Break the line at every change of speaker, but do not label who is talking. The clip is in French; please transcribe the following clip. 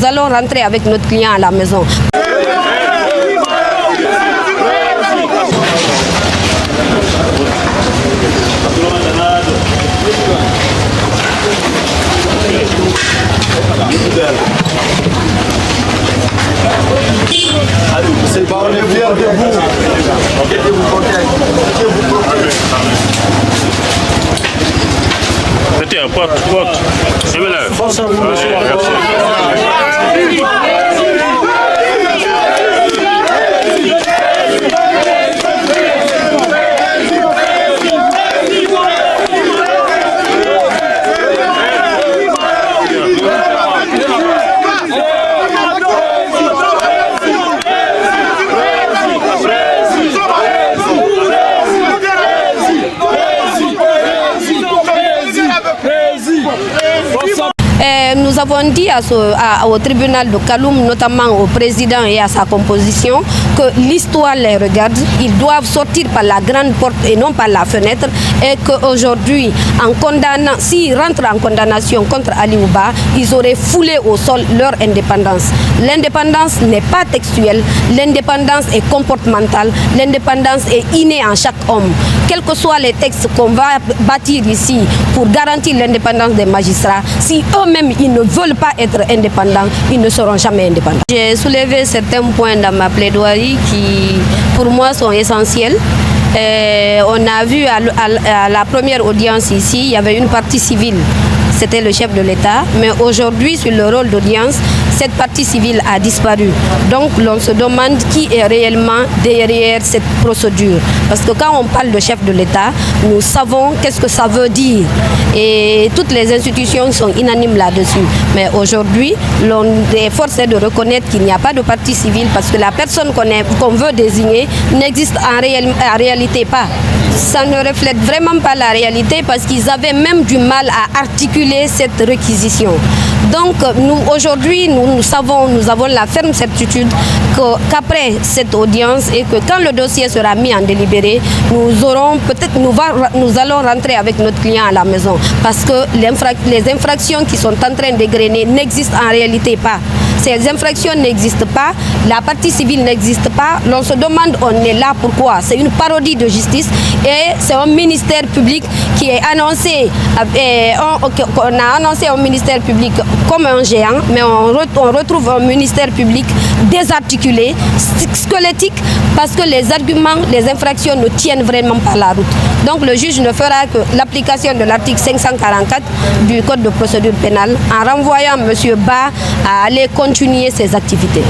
nous allons rentrer avec notre client à la maison.
C'est pas, on est fiers de vous.
Tiens, porte.
Nous avons dit au tribunal de Kaloum, notamment au président et à sa composition, que l'histoire les regarde. Ils doivent sortir par la grande porte et non par la fenêtre. Et qu'aujourd'hui, s'ils rentrent en condamnation contre Ali Ouba, ils auraient foulé au sol leur indépendance. L'indépendance n'est pas textuelle, l'indépendance est comportementale, l'indépendance est innée en chaque homme. Quels que soient les textes qu'on va bâtir ici pour garantir l'indépendance des magistrats, si eux-mêmes ils ne veulent pas être indépendants, ils ne seront jamais indépendants. J'ai soulevé certains points dans ma plaidoirie qui, pour moi, sont essentiels. On a vu à la première audience ici, il y avait une partie civile. C'était le chef de l'État, mais aujourd'hui, sur le rôle d'audience, cette partie civile a disparu. Donc, l'on se demande qui est réellement derrière cette procédure. Parce que quand on parle de chef de l'État, nous savons qu'est-ce que ça veut dire. Et toutes les institutions sont unanimes là-dessus. Mais aujourd'hui, l'on est forcé de reconnaître qu'il n'y a pas de partie civile parce que la personne qu'on veut désigner n'existe en réalité pas. Ça ne reflète vraiment pas la réalité parce qu'ils avaient même du mal à articuler cette réquisition. Donc aujourd'hui, nous avons la ferme certitude qu'après cette audience et que quand le dossier sera mis en délibéré, nous allons rentrer avec notre client à la maison parce que les infractions qui sont en train d'égrener n'existent en réalité pas. Ces infractions n'existent pas, la partie civile n'existe pas. L'on se demande, on est là pourquoi? C'est une parodie de justice et c'est un ministère public qui est annoncé, on a annoncé un ministère public comme un géant, mais on retrouve un ministère public désarticulé, squelettique, parce que les arguments, les infractions ne tiennent vraiment pas la route. Donc le juge ne fera que l'application de l'article 544 du Code de procédure pénale en renvoyant M. Ba à aller continuer ses activités.